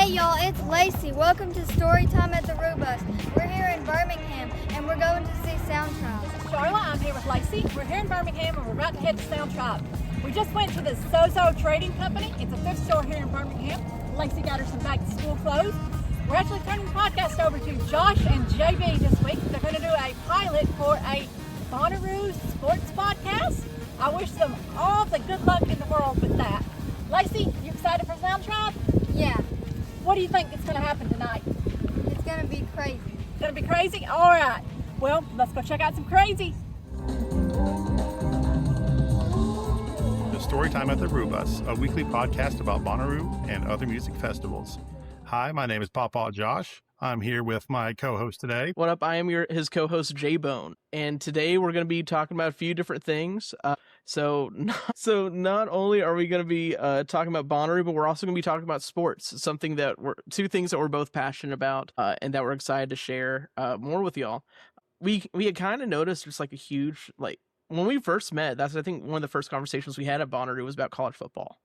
Hey y'all, it's Lacey. Welcome to Story Time at the Roo Bus. We're here in Birmingham and we're going to see Sound Tribe. Sharla, I'm here with Lacey. We're here in Birmingham and we're about to head to Sound Tribe. We just went to the Sozo Trading Company. It's a thrift store here in Birmingham. Lacey got her some back to school clothes. We're actually turning the podcast over to Josh and JB this week. They're going to do a pilot for a Bonnaroo sports podcast. I wish them all the good luck in the world with that. Lacey, you excited for Sound Tribe? Yeah, What do you think is going to happen tonight? it's going to be crazy. It's going to be crazy? All right. Well, let's go check out some crazy. The Storytime at the Roo Bus, a weekly podcast about Bonnaroo and other music festivals. Hi, my name is Pawpaw Josh. I'm here with my co-host today. What up? I am his co-host J-Bone, and today we're going to be talking about a few different things. So not only are we going to be talking about Bonnaroo, but we're also going to be talking about sports, two things that we're both passionate about, and that we're excited to share more with y'all. We had kind of noticed just like a huge, like when we first met, that's I think one of the first conversations we had at Bonnaroo was about college football.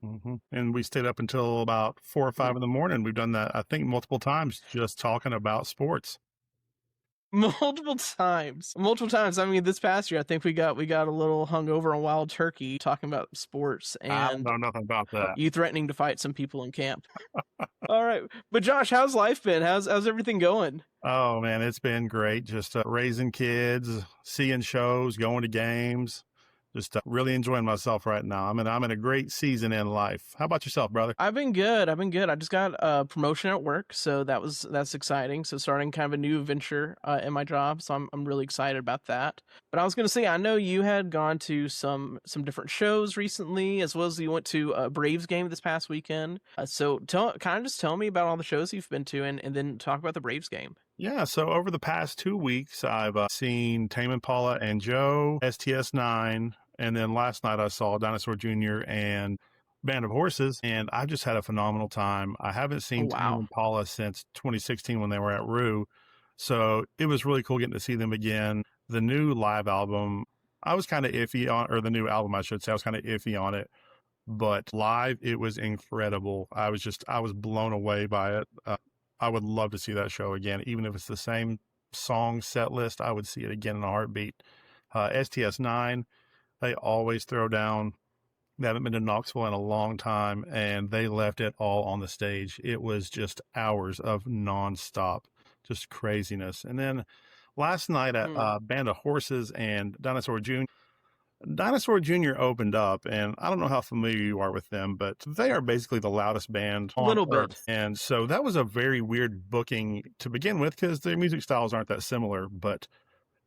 Mm-hmm. And we stayed up until about 4 or 5 in the morning. We've done that, I think, multiple times, just talking about sports. Multiple times. I mean, this past year, I think we got a little hungover on Wild Turkey talking about sports, I and don't know nothing about that. you threatening to fight some people in camp. All right, but Josh, how's life been? How's everything going? Oh, man, it's been great. Just raising kids, seeing shows, going to games. Just really enjoying myself right now. I'm in a great season in life. How about yourself, brother? I've been good. I just got a promotion at work, so that's exciting. So starting kind of a new venture in my job, so I'm really excited about that. But I was going to say, I know you had gone to some different shows recently, as well as you went to a Braves game this past weekend. So tell me about all the shows you've been to, and then talk about the Braves game. Yeah, so over the past 2 weeks, I've seen Tame Impala and Joe, STS9, and then last night I saw Dinosaur Jr. and Band of Horses, and I just had a phenomenal time. I haven't seen Tame Impala since 2016 when they were at Roo, so it was really cool getting to see them again. The new live album, I was kind of iffy on, or the new album, I should say, I was kind of iffy on it, but live, it was incredible. I was blown away by it. I would love to see that show again, even if it's the same song set list. I would see it again in a heartbeat. STS9, they always throw down. They haven't been to Knoxville in a long time, and they left it all on the stage. It was just hours of nonstop, just craziness. And then last night at Band of Horses and Dinosaur Jr., Dinosaur Jr. opened up, and I don't know how familiar you are with them, but they are basically the loudest band on Earth. And so that was a very weird booking to begin with because their music styles aren't that similar, but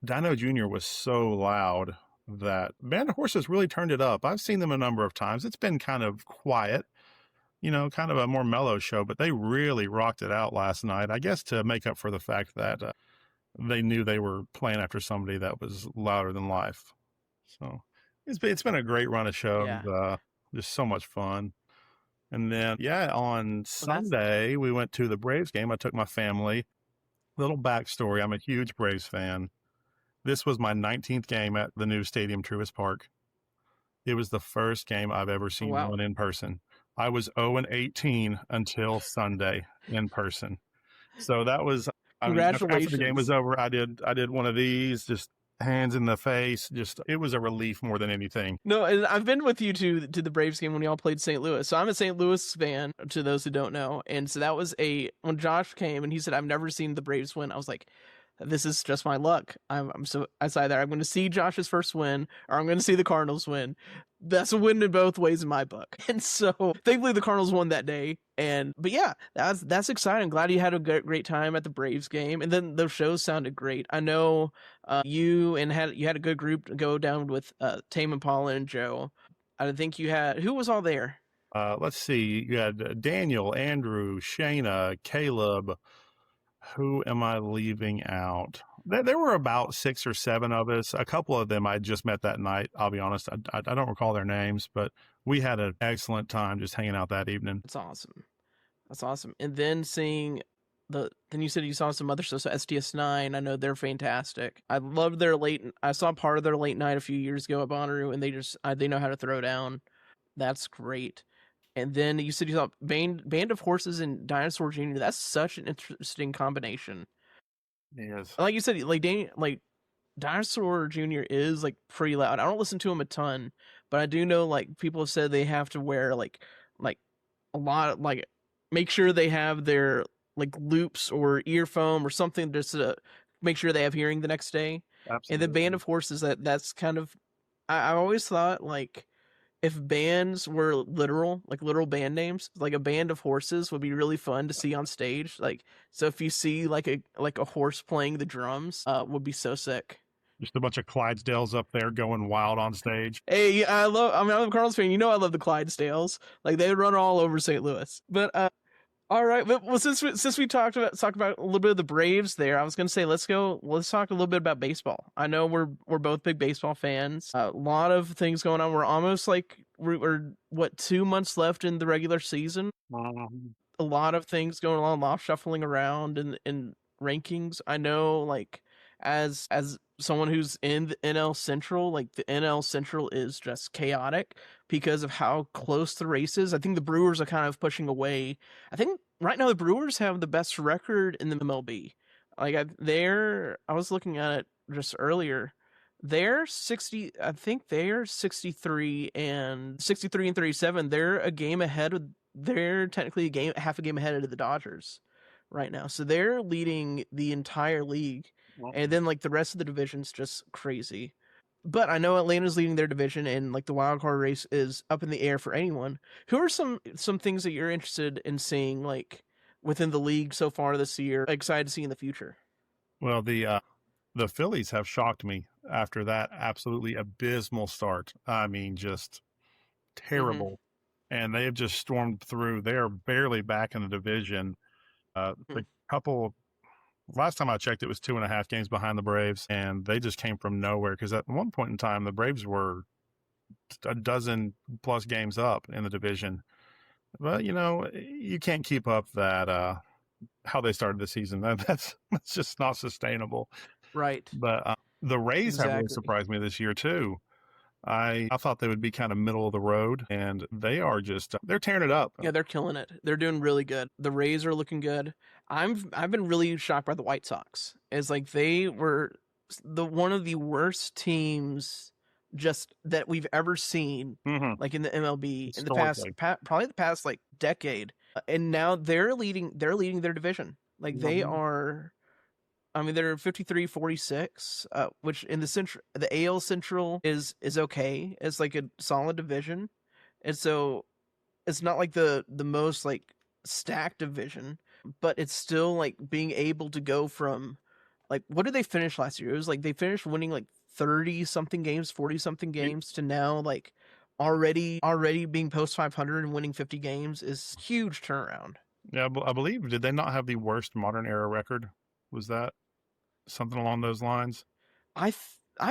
Dino Jr. was so loud that Band of Horses really turned it up. I've seen them a number of times. It's been kind of quiet, kind of a more mellow show, but they really rocked it out last night, I guess to make up for the fact that they knew they were playing after somebody that was louder than life. So it's been a great run of shows. Yeah. Just so much fun. And then, on Sunday, we went to the Braves game. I took my family. Little backstory, I'm a huge Braves fan. This was my 19th game at the new stadium, Truist Park. It was the first game I've ever seen one in person. I was 0-18 until Sunday in person. So that was, congratulations. After the game was over, I did one of these, just hands in the face. Just, it was a relief more than anything. No, and I've been with you to the Braves game when y'all played St. Louis. So I'm a St. Louis fan, to those who don't know. And so that was when Josh came and he said, I've never seen the Braves win. I was like, this is just my luck. It's either I'm going to see Josh's first win or I'm going to see the Cardinals win. That's a win in both ways in my book. And so thankfully the Cardinals won that day. But yeah, that's exciting. I'm glad you had a great time at the Braves game. And then those shows sounded great. I know you had a good group go down with Tame Impala and Joe. I think who was all there? Let's see. You had Daniel, Andrew, Shayna, Caleb. Who am I leaving out? There were about 6 or 7 of us. A couple of them I just met that night. I'll be honest. I don't recall their names, but we had an excellent time just hanging out that evening. That's awesome. And then seeing then you said you saw some other stuff. So STS9, I know they're fantastic. I loved I saw part of their late night a few years ago at Bonnaroo, and they know how to throw down. That's great. And then you said you thought Band of Horses and Dinosaur Jr. That's such an interesting combination. Yes. Like you said, like Dinosaur Jr. is like pretty loud. I don't listen to him a ton, but I do know like people have said they have to wear like a lot of, like, make sure they have their like loops or ear foam or something just to make sure they have hearing the next day. And the Absolutely. Band of Horses, that's kind of, I always thought like if bands were literal, like literal band names, like a Band of Horses would be really fun to see on stage. Like, so if you see like a horse playing the drums, would be so sick. Just a bunch of Clydesdales up there going wild on stage. Hey, I'm a Cardinals fan. You know I love the Clydesdales. Like they run all over St. Louis. But all right. Well, since we talked about a little bit of the Braves there, I was gonna say let's talk a little bit about baseball. I know we're both big baseball fans. A lot of things going on. We're almost like we're what 2 months left in the regular season. A lot of things going on, a lot of shuffling around in rankings. I know, like as someone who's in the NL Central, like the NL Central is just chaotic because of how close the race is. I think the Brewers are kind of pushing away. I think right now the Brewers have the best record in the MLB. Like I was looking at it just earlier. They're 60. I think they're 63 and 37. They're a game ahead of. They're technically half a game ahead of the Dodgers right now. So they're leading the entire league. And then like the rest of the division's just crazy. But I know Atlanta's leading their division and like the wild card race is up in the air for anyone. Who are some things that you're interested in seeing like within the league so far this year, excited to see in the future? Well, the Phillies have shocked me after that absolutely abysmal start. I mean, just terrible. And they have just stormed through. They are barely back in the division. The last time I checked, it was 2.5 games behind the Braves, and they just came from nowhere because at one point in time, the Braves were a dozen plus games up in the division. But, you can't keep up that how they started the season. That's just not sustainable. Right. But the Rays have really Exactly. surprised me this year, too. I thought they would be kind of middle of the road, and they are they're tearing it up. Yeah, they're killing it. They're doing really good. The Rays are looking good. I've been really shocked by the White Sox. It's like they were one of the worst teams just that we've ever seen, like in the MLB in the past, probably the past like decade. And now they're leading their division. Like they are. I mean, they're 53-46, which in the AL Central is okay. It's like a solid division. And so it's not like the most like stacked division, but it's still like being able to go from like, what did they finish last year? It was like they finished winning like 30 something games, 40 something games to now like already being post 500 and winning 50 games is huge turnaround. Yeah, I believe, did they not have the worst modern era record? Was that something along those lines? I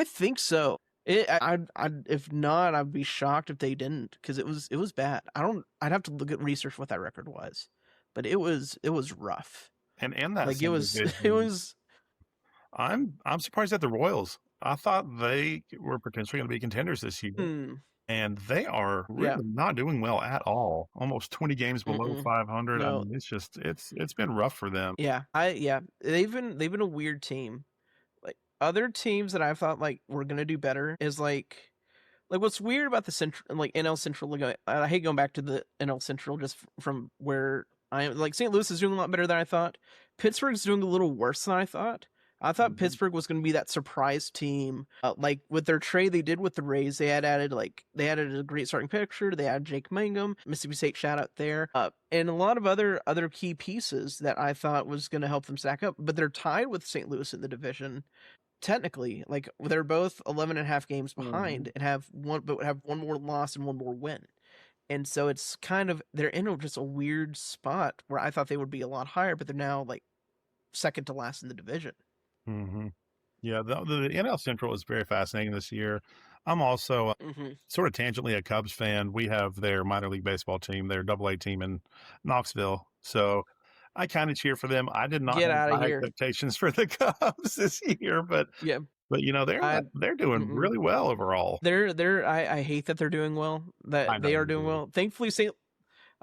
think so. If not, I'd be shocked if they didn't because it was bad. I'd have to look at research what that record was, but it was rough. And that like it was. I'm surprised at the Royals. I thought they were potentially going to be contenders this year, and they are really not doing well at all. Almost 20 games below 500. No. I mean, it's been rough for them. Yeah, they've been a weird team. Like other teams that I thought like were gonna do better is like what's weird about the Central, like NL Central. Like I hate going back to the NL Central just from where I am. Like St. Louis is doing a lot better than I thought. Pittsburgh's doing a little worse than I thought. I thought Pittsburgh was going to be that surprise team. Like with their trade they did with the Rays, they added a great starting pitcher. They added Jake Mangum, Mississippi State shout out there, and a lot of other key pieces that I thought was going to help them stack up. But they're tied with St. Louis in the division. Technically, like they're both 11.5 games behind and have one more loss and one more win. And so it's kind of they're in just a weird spot where I thought they would be a lot higher, but they're now like second to last in the division. Yeah, the NL Central is very fascinating this year. I'm also sort of tangentially a Cubs fan. We have their minor league baseball team, their AA team in Knoxville. So I kind of cheer for them. I did not have high expectations for the Cubs this year, but they're doing really well overall. I hate that they're doing well. That they are doing well. Thankfully,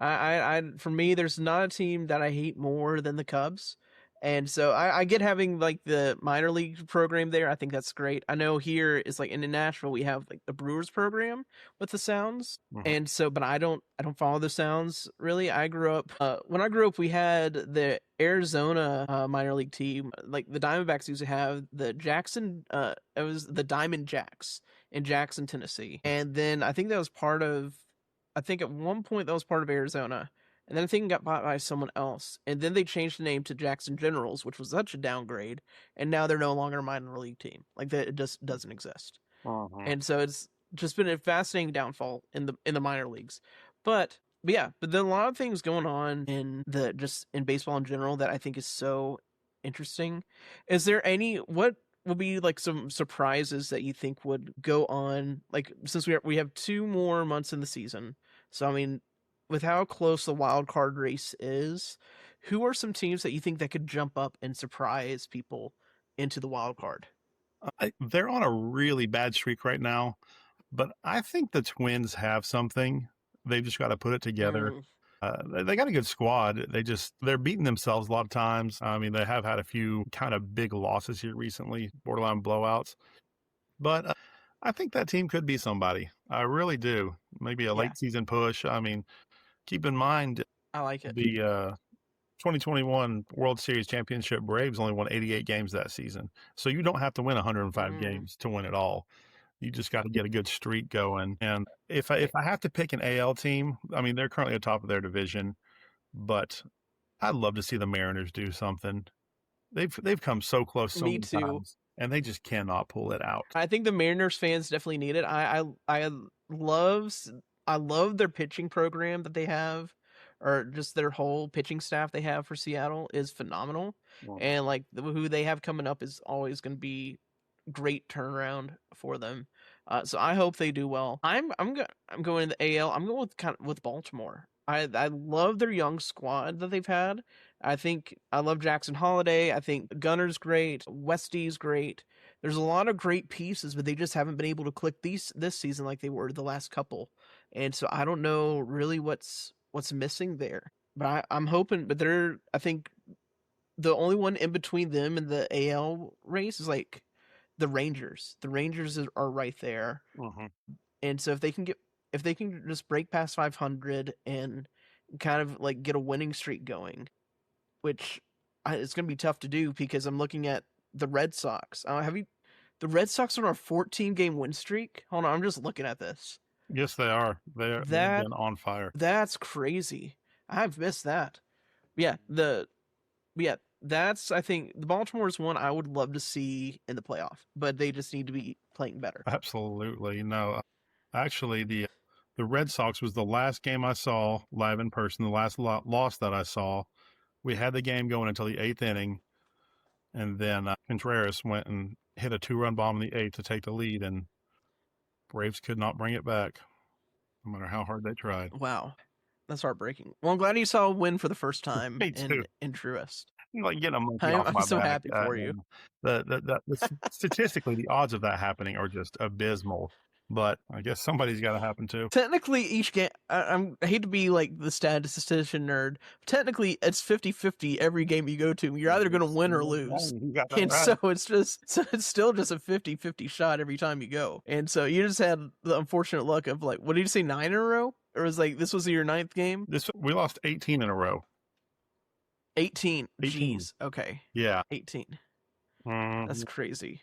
For me, there's not a team that I hate more than the Cubs. And so I get having like the minor league program there. I think that's great. I know here is like in Nashville we have like the Brewers program with the Sounds. And so but I don't follow the Sounds really. I grew up when I grew up we had the Arizona minor league team. Like the Diamondbacks used to have the Jackson it was the Diamond Jacks in Jackson, Tennessee. And then I think at one point that was part of Arizona. And then I think it got bought by someone else. And then they changed the name to Jackson Generals, which was such a downgrade. And now they're no longer a minor league team. Like that, it just doesn't exist. And so it's just been a fascinating downfall in the minor leagues. But yeah, but then a lot of things going on in baseball in general that I think is so interesting. Is there what will be like some surprises that you think would go on? Like since we have 2 more months in the season, so I mean, with how close the wild card race is, who are some teams that you think that could jump up and surprise people into the wild card? They're on a really bad streak right now, but I think the Twins have something. They've just got to put it together. They got a good squad. They're beating themselves a lot of times. I mean, they have had a few kind of big losses here recently, borderline blowouts. But I think that team could be somebody. I really do. Maybe a late season push. I mean, keep in mind, I like it. The 2021 World Series Championship Braves only won 88 games that season. So you don't have to win 105 games to win it all. You just got to get a good streak going. And if I have to pick an AL team, I mean, they're currently at the top of their division, but I'd love to see the Mariners do something. They've come so close so many times, and they just cannot pull it out. I think the Mariners fans definitely need it. I love their pitching program that they have, or just their whole pitching staff they have for Seattle is phenomenal. And like who they have coming up is always going to be great turnaround for them. So I hope they do well. I'm going to the AL. I'm going with Baltimore. I love their young squad that they've had. I love Jackson Holiday. I think Gunner's great. Westy's great. There's a lot of great pieces, but they just haven't been able to click this season like they were the last couple. And so I don't know really what's missing there. But I'm hoping. But I think the only one in between them and the AL race is like the Rangers. The Rangers are right there. And so if they can just break past 500 and kind of like get a winning streak going, which it's going to be tough to do because I'm looking at the Red Sox. The Red Sox are on a 14-game win streak? Hold on, I'm just looking at this. Yes, they are. They've been on fire. That's crazy. I've missed that. That's, I think, the Baltimore's one I would love to see in the playoff, but they just need to be playing better. Absolutely. No, actually, the Red Sox was the last game I saw live in person, the last loss that I saw. We had the game going until the 8th inning, and then Contreras went and hit a 2-run bomb in the 8th to take the lead, and Braves could not bring it back, no matter how hard they tried. Wow. That's heartbreaking. Well, I'm glad you saw a win for the first time in Truist. Like getting a monkey off my I'm so back. happy for you. Statistically, the odds of that happening are just abysmal. But I guess somebody's got to happen too. Technically, each game, I hate to be like the statistician nerd. Technically, it's 50-50 every game you go to. You're either going to win or lose. And so it's still just a 50-50 shot every time you go. And so you just had the unfortunate luck of like, what did you say, 9 in a row? Or was like, this was your 9th game? We lost 18 in a row. 18. Jeez. Okay. Yeah. 18. That's crazy.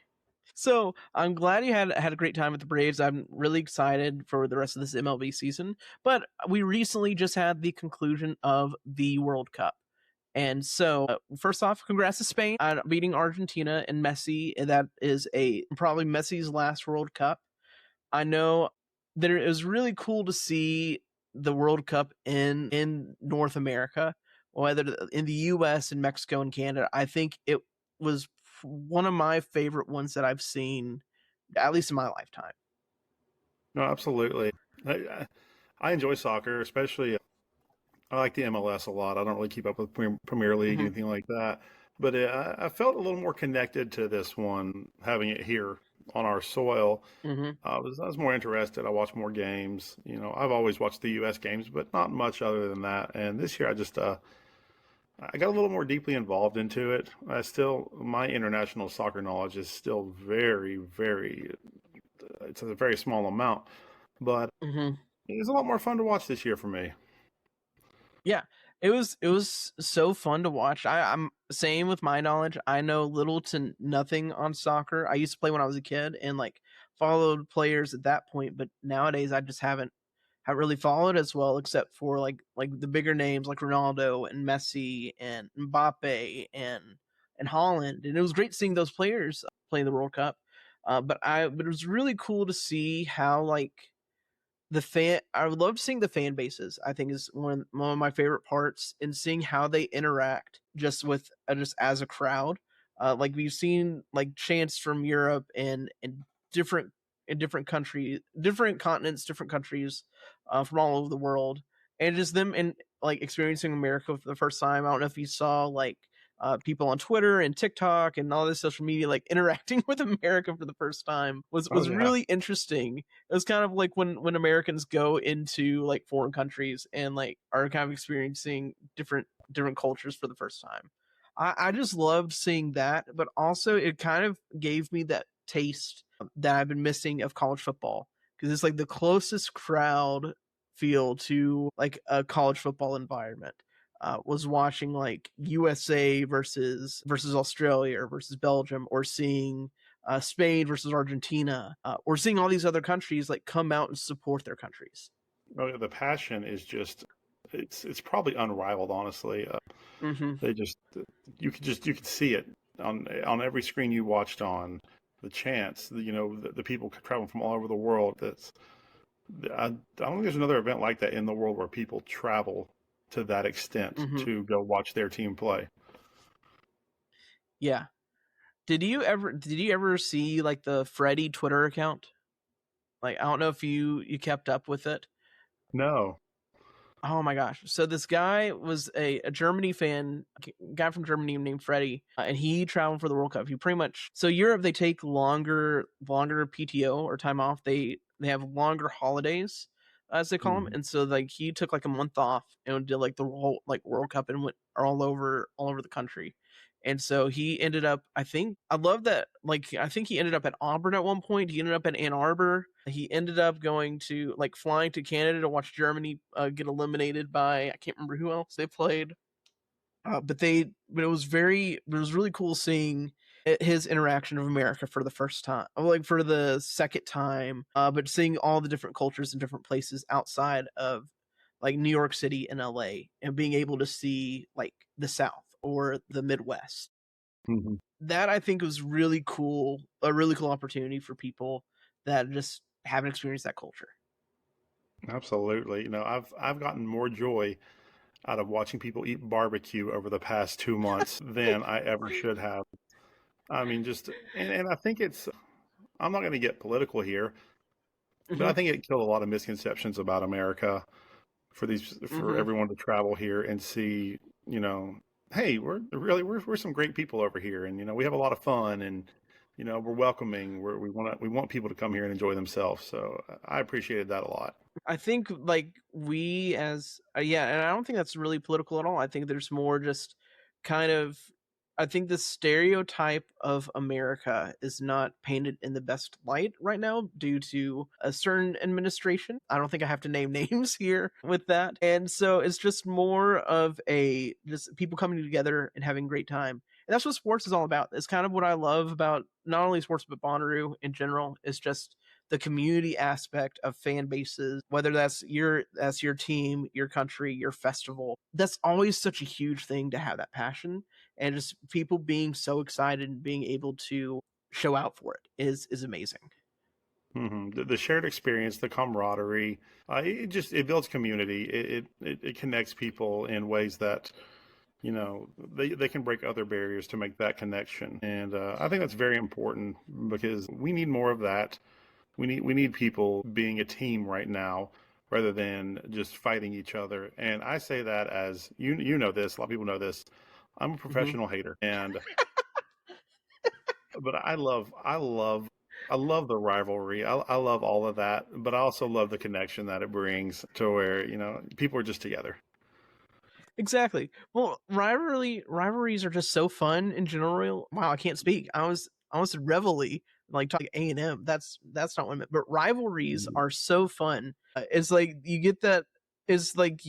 So I'm glad you had a great time with the Braves. I'm really excited for the rest of this MLB season. But we recently just had the conclusion of the World Cup. And so, first off, congrats to Spain on beating Argentina and Messi. And that is probably Messi's last World Cup. I know that it was really cool to see the World Cup in North America, whether in the U.S. and Mexico and Canada. I think it was one of my favorite ones that I've seen, at least in my lifetime. No, absolutely. I enjoy soccer, especially. I like the MLS a lot. I don't really keep up with Premier League, anything like that. But I felt a little more connected to this one, having it here on our soil. Mm-hmm. I was more interested. I watched more games. I've always watched the U.S. games, but not much other than that. And this year, I got a little more deeply involved into it. My international soccer knowledge is still very, very. It's a very small amount, but Mm-hmm. it was a lot more fun to watch this year for me. Yeah, it was so fun to watch. I'm same with my knowledge. I know little to nothing on soccer. I used to play when I was a kid and like followed players at that point, but nowadays I just haven't really followed as well, except for like the bigger names like Ronaldo and Messi and Mbappe and Holland. And it was great seeing those players play the World Cup. But it was really cool to see how like I love seeing the fan bases. I think is one of my favorite parts, in seeing how they interact just with just as a crowd. Like we've seen like chants from Europe and different different countries, different continents, different countries from all over the world, and just them in like experiencing America for the first time. I don't know if you saw like people on Twitter and TikTok and all this social media like interacting with America for the first time Oh was yeah. really interesting. It was kind of like when Americans go into like foreign countries and like are kind of experiencing different cultures for the first time. I just loved seeing that, but also it kind of gave me that taste that I've been missing of college football, because it's like the closest crowd feel to like a college football environment. Was watching like USA versus Australia or versus Belgium, or seeing Spain versus Argentina, or seeing all these other countries like come out and support their countries. Oh, the passion is just it's probably unrivaled, honestly. Mm-hmm. They just you could see it on every screen you watched on. The chants, the people traveling from all over the world. I don't think there's another event like that in the world where people travel to that extent Mm-hmm. to go watch their team play. Yeah. Did you ever see like the Freddie Twitter account? Like I don't know if you kept up with it. No. Oh my gosh. So this guy was a Germany fan, guy from Germany named Freddie, and he traveled for the World Cup. He pretty much, so Europe, they take longer PTO or time off. They have longer holidays, as they call them. Mhm. And so like he took like a month off and did like the whole like World Cup and went all over the country. And so he ended up, I think, I love that. Like, I think he ended up at Auburn at one point. He ended up in Ann Arbor. He ended up going to, like, flying to Canada to watch Germany get eliminated by, I can't remember who else they played. But it was really cool seeing his interaction of America for the first time, like for the second time, but seeing all the different cultures and different places outside of like New York City and LA, and being able to see like the South or the Midwest. Mhm. That I think was really cool, a really cool opportunity for people that just haven't experienced that culture. Absolutely. I've gotten more joy out of watching people eat barbecue over the past 2 months than I ever should have. I mean, and I think I'm not going to get political here, but Hmm. I think it killed a lot of misconceptions about America for Hmm. everyone to travel here and see, you know, hey, we're some great people over here, and we have a lot of fun, and we're welcoming. We want people to come here and enjoy themselves. So I appreciated that a lot. I think like we as yeah, and I don't think that's really political at all. I think there's more just kind of, I think the stereotype of America is not painted in the best light right now due to a certain administration. I don't think I have to name names here with that. And so it's just more of a just people coming together and having a great time. And that's what sports is all about. It's kind of what I love about not only sports but Bonnaroo in general. Is just the community aspect of fan bases, whether that's your team, your country, your festival. That's always such a huge thing to have that passion, and just people being so excited and being able to show out for it is amazing. The shared experience, the camaraderie, it builds community. It connects people in ways that they can break other barriers to make that connection, and I think that's very important because we need more of that. We need people being a team right now rather than just fighting each other. And I say that as you know this, a lot of people know this. I'm a Hmm. professional hater, and but I love I love the rivalry. I love all of that, but I also love the connection that it brings to where, people are just together. Exactly. Well, rivalries are just so fun in general. Wow, I can't speak. I was revelry, like talking A&M. That's not what I meant. But rivalries Mhm. are so fun. It's like you get that. It's like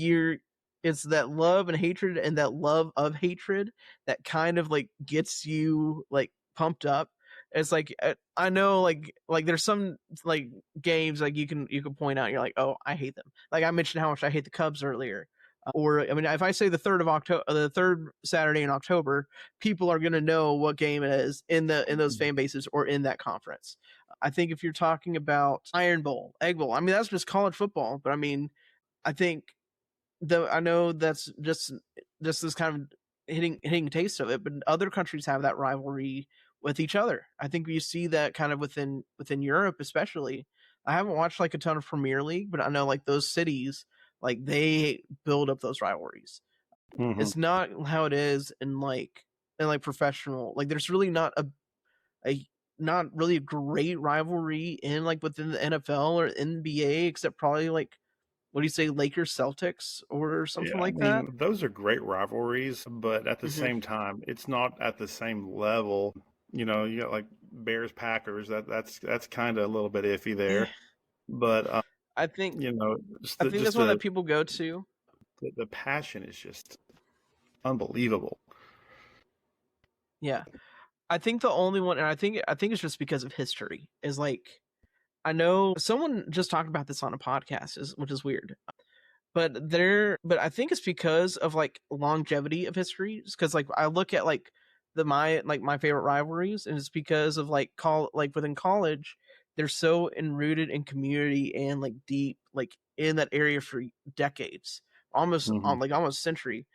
it's that love and hatred and that love of hatred that kind of like gets you like pumped up. It's like I know like there's some like games like you can point out, you're like, oh, I hate them. Like I mentioned how much I hate the Cubs earlier. Or I mean, if I say the third Saturday in October, people are going to know what game it is in those fan bases or in that conference. I think if you're talking about Iron Bowl, Egg Bowl, I mean that's just college football, but I mean, I think I know that's just this kind of hitting a taste of it, but other countries have that rivalry with each other. I think you see that kind of within Europe, especially. I haven't watched like a ton of Premier League, but I know like those cities, like they build up those rivalries. Mhm. It's not how it is in like professional. Like there's really not a not really a great rivalry in like within the NFL or NBA, except probably like, what do you say, Lakers Celtics or Yeah, something I like that. mean, those are great rivalries, but at the Hmm. same time, it's not at the same level. You got like Bears Packers. That's kind of a little bit iffy Yeah, there, but I think you know, just I the think that's just one the that people go to. the passion is just unbelievable. Yeah, I think the only one, and I think it's just because of history. Is like, I know someone just talked about this on a podcast, which is weird. But I think it's because of like longevity of history. Because like I look at like my favorite rivalries, and it's because of like within college, they're so enrooted in community and like deep like in that area for decades, almost Hmm. on like almost a century.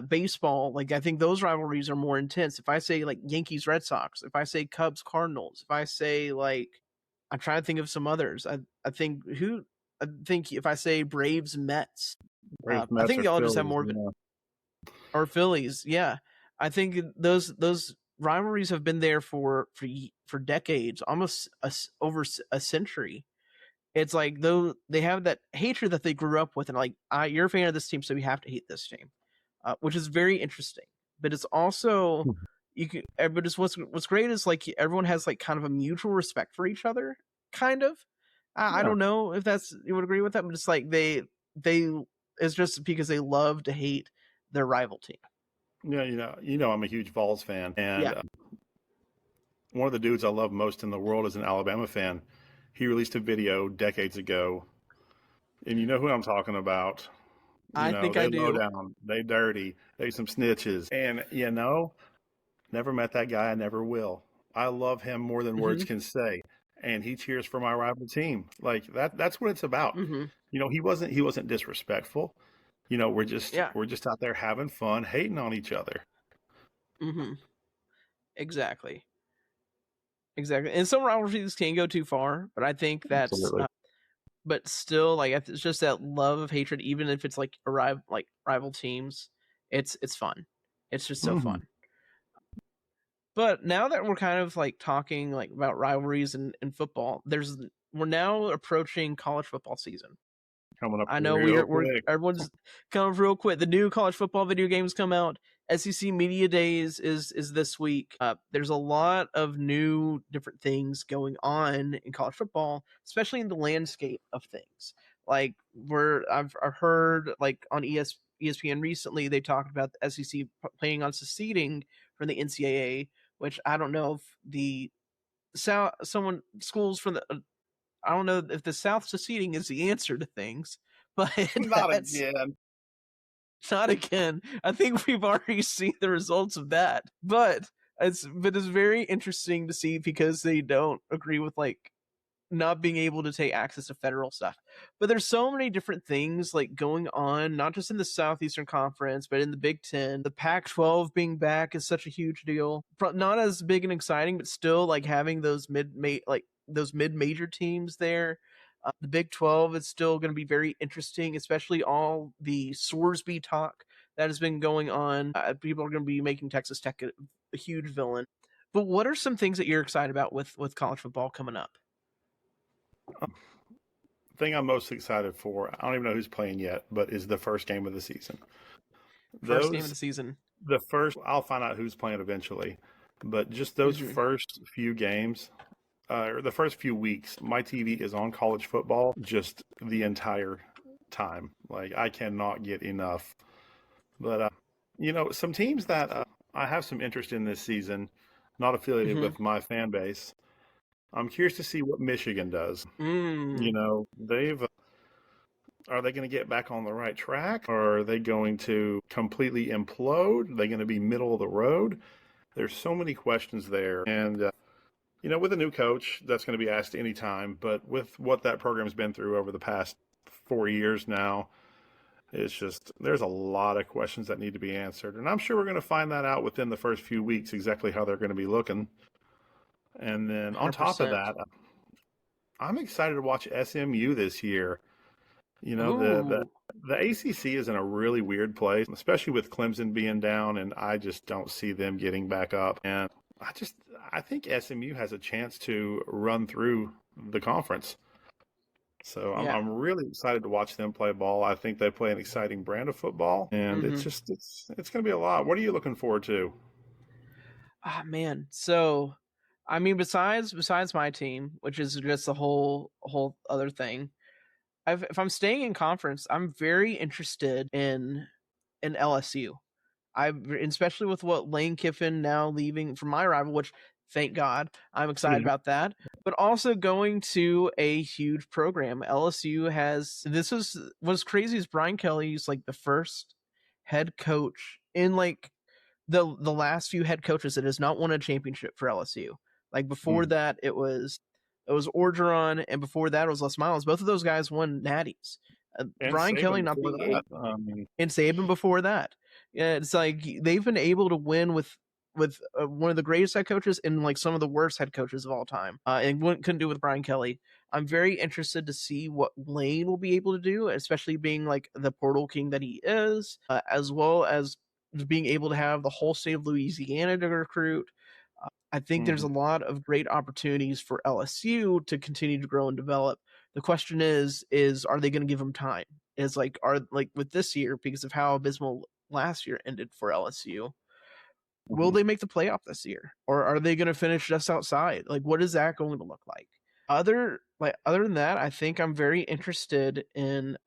Baseball, like I think those rivalries are more intense. If I say like Yankees Red Sox, if I say Cubs Cardinals, if I say like, I'm trying to think of some others. I think if I say Braves Mets, Braves, I Mets, think or y'all just have Phillies. more of it, or Phillies. Yeah, I think those rivalries have been there for decades, almost over a century. It's like though they have that hatred that they grew up with, and like, you're a fan of this team, so you have to hate this team, which is very interesting. But it's also you can, but it's what's great is like everyone has like kind of a mutual respect for each other, kind of. I Yeah, don't know if that's you would agree with that, but it's like they it's just because they love to hate their rival team. yeah. I'm a huge Vols fan, and Yeah, one of the dudes I love most in the world is an Alabama fan. He released a video decades ago, and you know who I'm talking about. I think They I low do. down, they dirty, they some snitches, and never met that guy. I never will. I love him more than Hmm. words can say, and he cheers for my rival team. Like that. That's what it's about. Hmm. He wasn't disrespectful. We're just Yeah. we're just out there having fun, hating on each other. Hmm. Exactly. Exactly. And some rivalries can go too far, but I think that's Absolutely. but still like it's just that love of hatred, even if it's like rival teams. It's fun. It's just so Hmm. fun. But now that we're kind of like talking like about rivalries in football, we're now approaching college football season. Coming up I know real we're quick. everyone's coming real quick. The new college football video games come out. SEC Media Days is this week. There's a lot of new different things going on in college football, especially in the landscape of things. Like I've heard like on ESPN recently they talked about the SEC planning on seceding from the NCAA, which I don't know if the South someone schools from the I don't know if the South seceding is the answer to things, but Not that's again. not again. I think we've already seen the results of that. But it's very interesting to see because they don't agree with like not being able to take access to federal stuff. But there's so many different things like going on, not just in the Southeastern Conference, but in the Big Ten. The Pac-12 being back is such a huge deal. Not as big and exciting, but still like having those mid-major teams there. The Big 12 is still going to be very interesting, especially all the Sorsby talk that has been going on. People are going to be making Texas Tech a huge villain. But what are some things that you're excited about with college football coming up? Thing I'm most excited for, I don't even know who's playing yet, but is the first game of the season. First game of Those, the season. the first, I'll find out who's playing eventually, but just those Hmm. first few games, or the first few weeks, my TV is on college football just the entire time. Like, I cannot get enough. But, some teams that I have some interest in this season, not affiliated Hmm. with my fan base. I'm curious to see what Michigan does. Mm. They've are they going to get back on the right track? Or are they going to completely implode? Are they going to be middle of the road? There's so many questions there. And, with a new coach, that's going to be asked any time. But with what that program's been through over the past 4 years now, it's just, there's a lot of questions that need to be answered. And I'm sure we're going to find that out within the first few weeks, exactly how they're going to be looking. And then on top of 100%. that, I'm excited to watch SMU this year. You know, the Ooh. the ACC is in a really weird place, especially with Clemson being down, and I just don't see them getting back up. And I think SMU has a chance to run through the conference. So I'm Yeah. I'm really excited to watch them play ball. I think they play an exciting brand of football, and Hmm. it's going to be a lot. What are you looking forward to? Ah, man. So, I mean, besides my team, which is just a whole other thing, if I'm staying in conference, I'm very interested in LSU. Especially with what Lane Kiffin now leaving from my rival, which thank God I'm excited Mhm. about that. But also going to a huge program. LSU has this was what's crazy is Brian Kelly's like the first head coach in like the last few head coaches that has not won a championship for LSU. Like before Mhm. that, it was Orgeron, and before that it was Les Miles. Both of those guys won natties. And Brian Kelly Saban not before being that. a and Saban before that. Yeah, it's like they've been able to win with one of the greatest head coaches and like some of the worst head coaches of all time, and couldn't do it with Brian Kelly. I'm very interested to see what Lane will be able to do, especially being like the portal king that he is, as well as being able to have the whole state of Louisiana to recruit. I think there's a Mhm. lot of great opportunities for LSU to continue to grow and develop. The question is are they going to give them time? Is like are like with this year because of how abysmal last year ended for LSU. Will Mhm. they make the playoff this year, or are they going to finish just outside? Like, what is that going to look like? Other than that, I think I'm very interested in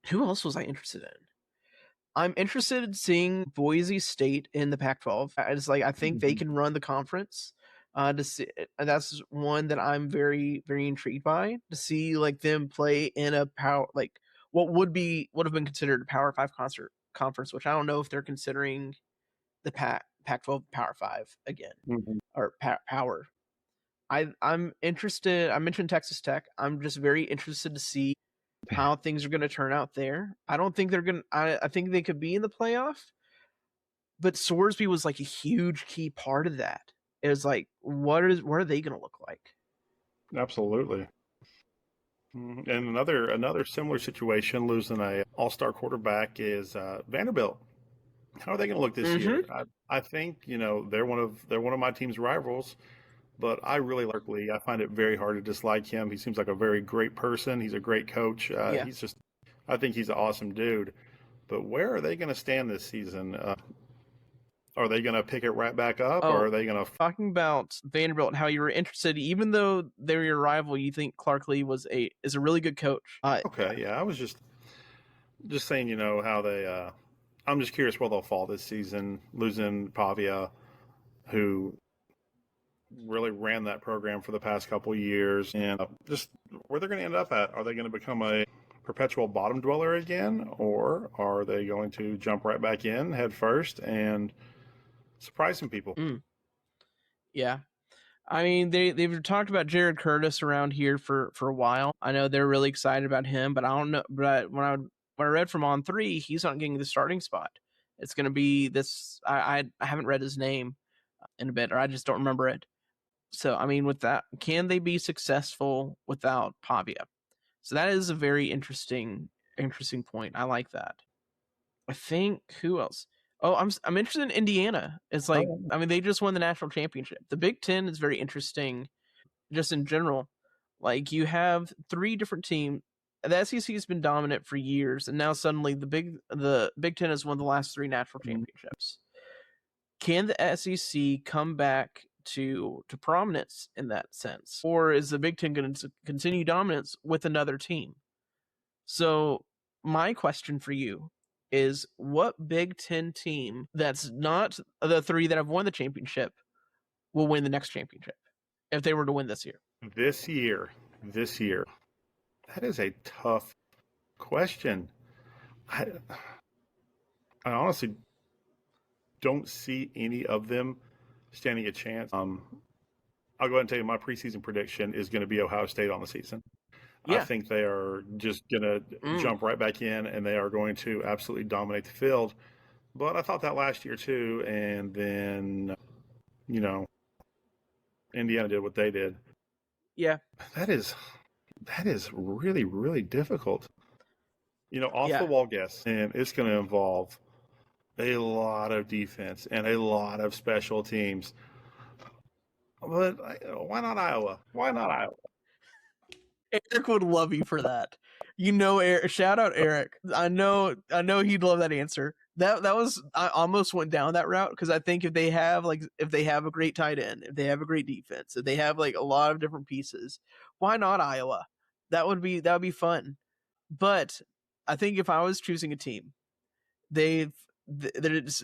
who else was I interested in? I'm interested in seeing Boise State in the Pac-12. It's like I think they Mhm. can run the conference. To see, that's one that I'm very very intrigued by to see like them play in a power like what would have been considered a Power Five concert conference, which I don't know if they're considering the Pac-12 Power Five again Mhm. or Power. I'm interested. I mentioned Texas Tech. I'm just very interested to see how things are going to turn out there. I don't think they're going to, I think they could be in the playoff, but Sorsby was like a huge key part of that. It was like, what are they going to look like? Absolutely. Mhm. And another similar situation, losing a all-star quarterback is Vanderbilt. How are they going to look this Mm-hmm. year? I think they're one of my team's rivals, but I really like Lee. I find it very hard to dislike him. He seems like a very great person. He's a great coach. Yeah. I think he's an awesome dude. But where are they going to stand this season? Are they going to pick it right back up, or Oh, are they going to? talking about Vanderbilt and how you were interested, even though they're your rival, you think Clark Lee is a really good coach. Okay, yeah, I was just saying, how they. I'm just curious where they'll fall this season, losing Pavia, who really ran that program for the past couple of years, and just where they're going to end up at. Are they going to become a perpetual bottom dweller again, or are they going to jump right back in head first and surprise some people? Mm, yeah. I mean, they've talked about Jared Curtis around here for a while. I know they're really excited about him, but I don't know. But when I read from On3, he's not getting the starting spot. It's going to be this. I haven't read his name in a bit, or I just don't remember it. So I mean, with that, can they be successful without Pavia? So that is a very interesting point. I like that. I think who else? Oh, I'm interested in Indiana. It's like, Oh, I mean, they just won the national championship. The Big Ten is very interesting, just in general. Like, you have three different teams. The SEC has been dominant for years, and now suddenly the Big Ten has won the last three national championships. Can the SEC come back to prominence in that sense, or is the Big Ten going to continue dominance with another team? So my question for you is, what Big Ten team that's not the three that have won the championship will win the next championship if they were to win this year? this year, that is a tough question. I, I honestly don't see any of them standing a chance. I'll go ahead and tell you my preseason prediction is going to be Ohio State on the season. I Yeah. think they are just going to jump right back in, and they are going to absolutely dominate the field. But I thought that last year too, and then, Indiana did what they did. Yeah. That is really, really difficult. Off Yeah. the wall guess, and it's going to involve a lot of defense and a lot of special teams. But why not Iowa? Why not Iowa? Eric would love you for that. Eric, shout out Eric. I know he'd love that answer. That was, I almost went down that route because I think if they have a great tight end, if they have a great defense, if they have like a lot of different pieces, why not Iowa? That would be fun. But I think if I was choosing a team, they'd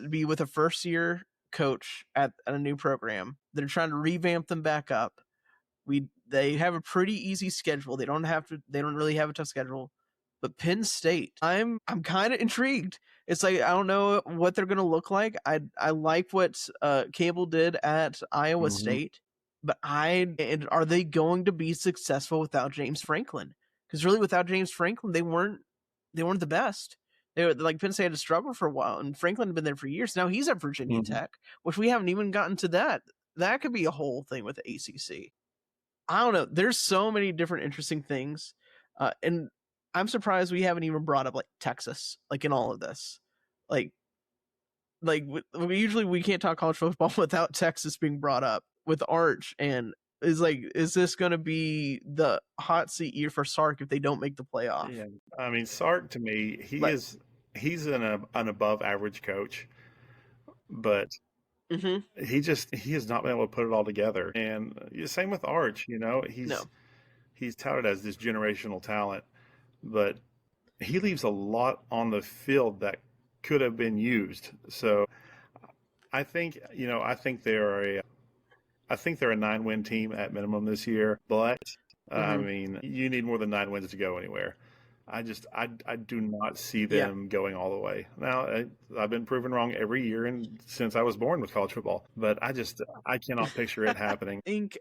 be with a first year coach at a new program. They're trying to revamp them back up. They have a pretty easy schedule. They don't really have a tough schedule. But Penn State, I'm kind of intrigued. It's like, I don't know what they're going to look like. I like what Cable did at Iowa State, but are they going to be successful without James Franklin? Because really, without James Franklin, they weren't the best. They were like, Penn State had to struggle for a while, and Franklin had been there for years. Now he's at Virginia Tech, which we haven't even gotten to that. That could be a whole thing with the ACC. I don't know. There's so many different interesting things, and I'm surprised we haven't even brought up like Texas, like in all of this. Like we can't talk college football without Texas being brought up with Arch, and is this going to be the hot seat year for Sark if they don't make the playoff? Yeah, I mean, Sark to me, he's an above average coach, but he has not been able to put it all together. And same with Arch, he's touted as this generational talent, but he leaves a lot on the field that could have been used. So I think they're a 9-win team at minimum this year, but I mean, you need more than 9 wins to go anywhere. I do not see them going all the way. Now, I've been proven wrong every year and since I was born with college football, but I cannot picture it happening. I think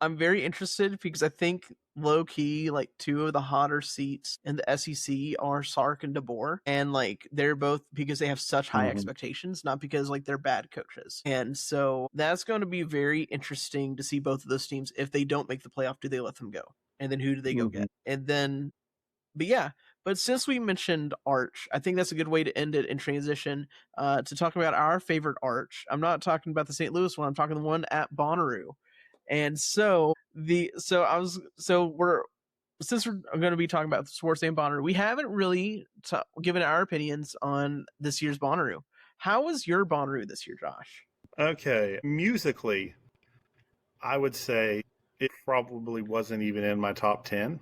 I'm very interested because I think low key, like, two of the hotter seats in the SEC are Sark and DeBoer, and like they're both because they have such high expectations, not because like they're bad coaches. And so that's going to be very interesting to see both of those teams. If they don't make the playoff, do they let them go? And then who do they go get? And then, but since we mentioned Arch, I think that's a good way to end it and transition to talk about our favorite Arch. I'm not talking about the St. Louis one. I'm talking the one at Bonnaroo. And so since we're going to be talking about sports and Bonnaroo, we haven't really given our opinions on this year's Bonnaroo. How was your Bonnaroo this year, Josh? Okay, musically, I would say it probably wasn't even in my top 10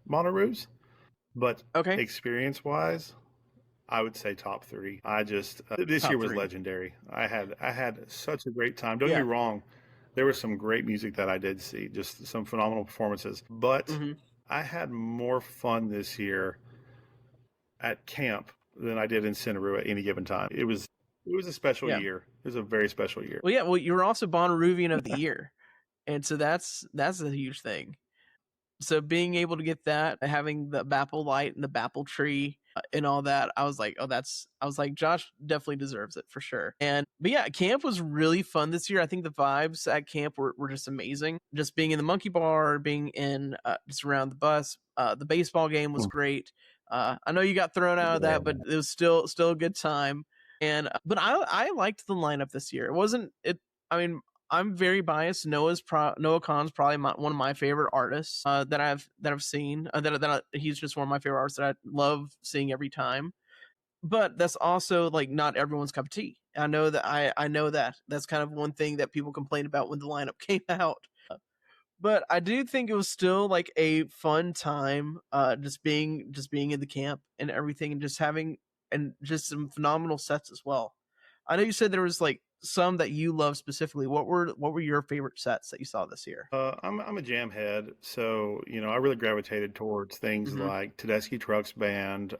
Bonnaroos, but experience-wise, I would say top 3. This year was legendary. I had such a great time. Don't get me wrong. There was some great music that I did see, just some phenomenal performances. But I had more fun this year at camp than I did in Bonnaroo at any given time. It was a special year. It was a very special year. Well, you were also Bonnaroovian of the year, and so that's a huge thing. So being able to get that, having the Bapple light and the Bapple tree and all that, I was like, Josh definitely deserves it for sure. But camp was really fun this year. I think the vibes at camp were just amazing. Just being in the monkey bar, being in just around the bus. The baseball game was great. I know you got thrown out of that, but it was still a good time. And but I liked the lineup this year. It wasn't it. I mean, I'm very biased. Noah Khan's probably one of my favorite artists that I've seen. He's just one of my favorite artists that I love seeing every time. But that's also like not everyone's cup of tea. I know that that's kind of one thing that people complain about when the lineup came out. But I do think it was still like a fun time, just being in the camp and everything, and just having and just some phenomenal sets as well. I know you said there was like some that you love specifically. What were your favorite sets that you saw this year? I'm a jam head, so I really gravitated towards things Mhm. like Tedeschi Trucks Band,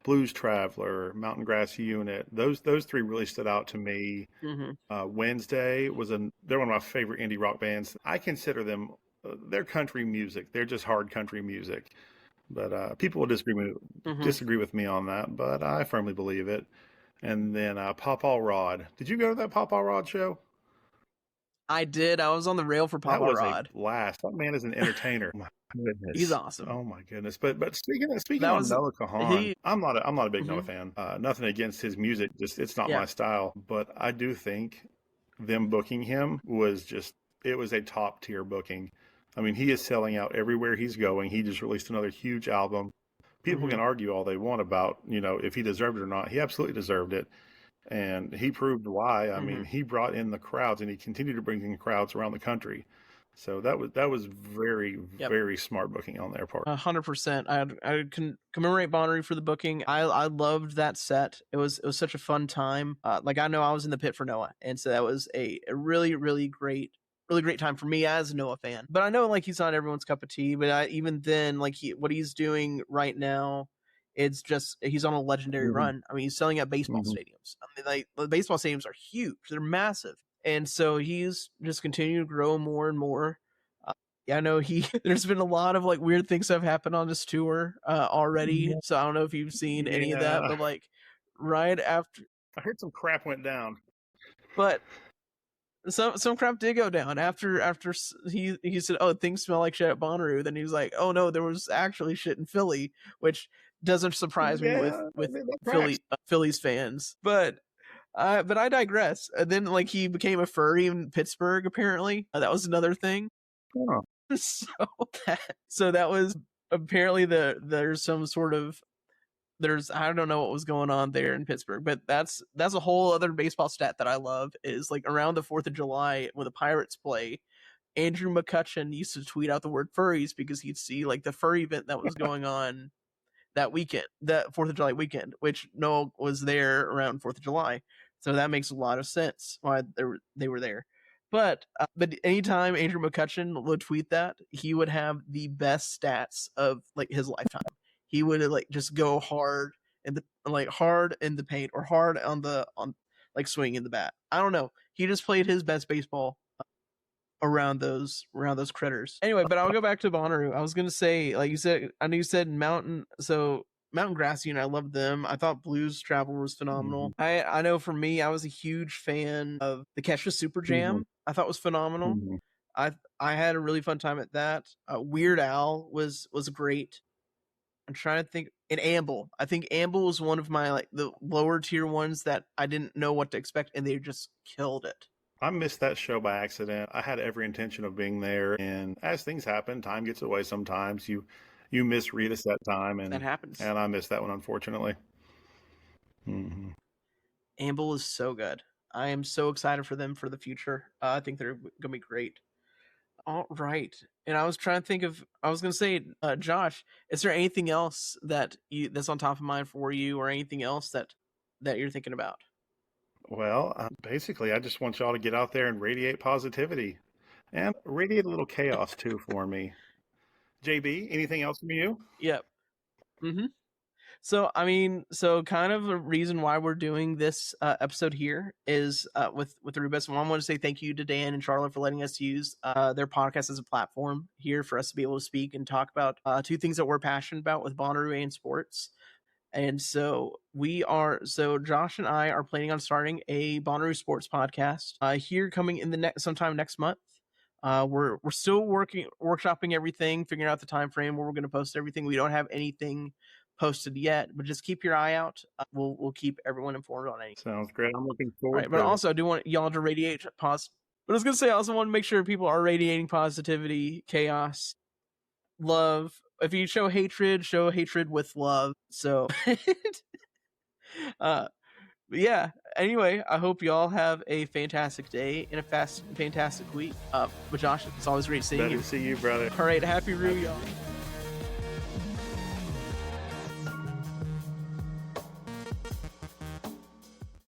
Blues Traveler, Mountain Grass Unit. Those three really stood out to me. Mhm. Wednesday they're one of my favorite indie rock bands. I consider them they're country music. They're just hard country music. But people will Mhm. disagree with me on that, but I firmly believe it. And then Pawpaw Rod. Did you go to that Pawpaw Rod show? I did. I was on the rail for That Papa was a Rod. blast. That man is an entertainer. My He's goodness. awesome. Oh my goodness. But speaking That on was Noah Kahan, he. I'm not a big Noah Mhm. fan. Nothing against his music, just it's not Yeah. my style. But I do think them booking him it was a top tier booking. I mean, he is selling out everywhere he's going. He just released another huge album. People can Mhm. argue all they want about, if he deserved it or not. He absolutely deserved it. And he proved why. I mean, Mhm. he brought in the crowds, and he continued to bring in crowds around the country. So that was very, Yep. very smart booking on their part. 100%. I can commemorate Bonnaroo for the booking. I loved that set. It was such a fun time. Like I know I was in the pit for Noah, and so that was a really great time for me as a Noah fan. But I know like he's not everyone's cup of tea. But even then, like what he's doing right now, it's just he's on a legendary Mm-hmm. run. I mean, he's selling out baseball Mm-hmm. stadiums. I mean, like the baseball stadiums are huge. They're massive, and so he's just continuing to grow more and more. Yeah, I know he. There's been a lot of like weird things that have happened on this tour already. So I don't know if you've seen any of that, Yeah, but like right after, I heard some crap went down. but some crap did go down after he said, "Oh, things smell like shit at Bonnaroo." Then he was like, "Oh no, there was actually shit in Philly," which doesn't surprise me with Yeah, I mean, that tracks. Phillies fans. But I digress. And then like he became a furry in Pittsburgh. Apparently, that was another thing. Oh, so that was apparently there's some sort of there's I don't know what was going on there in Pittsburgh, but that's a whole other baseball stat that I love is like around the 4th of July when the Pirates play, Andrew McCutcheon used to tweet out the word furries because he'd see like the furry event that was going on that weekend, that 4th of July weekend, which Noah was there around 4th of July. So that makes a lot of sense why they were there. But anytime Andrew McCutcheon would tweet that, he would have the best stats of like his lifetime. He would like just go hard hard in the paint or hard on like swinging the bat. I don't know. He just played his best baseball around those critters. Anyway, but I'll go back to Bonnaroo. I was gonna say, like you said, I know you said Mountain Grass Unit. I love them. I thought Blues Travel was phenomenal. I know for me, I was a huge fan of the Kesha Super mm-hmm. Jam. I thought was phenomenal. Mm-hmm. I had a really fun time at that. Weird Al was great. I'm trying to think. And Amble, I think Amble was one of my like the lower tier ones that I didn't know what to expect, and they just killed it. I missed that show by accident. I had every intention of being there, and as things happen, time gets away sometimes. You misread us that time, That happens. and I missed that one, unfortunately. Mm-hmm. Amble is so good. I am so excited for them for the future. I think they're gonna be great. All right, and I was trying to think of. I was gonna say, Josh, is there anything else that's on top of mind for you, or anything else that you're thinking about? Well, basically, I just want y'all to get out there and radiate positivity and radiate a little chaos too for me. JB, anything else from you? Yep. Mm-hmm. So I mean, so kind of a reason why we're doing this episode here is with the Roo Bus. I want to say thank you to Dan and Sharla for letting us use their podcast as a platform here for us to be able to speak and talk about two things that we're passionate about with Bonnaroo and sports. And so Josh and I are planning on starting a Bonnaroo sports podcast here coming in the sometime next month. We're still workshopping everything, figuring out the time frame where we're going to post everything. We don't have anything posted yet, but just keep your eye out. We'll keep everyone informed on anything. Sounds great. I'm looking forward Right, but to also I do want y'all to radiate But I was gonna say I also want to make sure people are radiating positivity, chaos, love. If you show hatred with love. So, but yeah. Anyway, I hope y'all have a fantastic day and a fantastic week. But Josh, it's always great seeing Better you. to see you, brother. All right, happy Roo, y'all.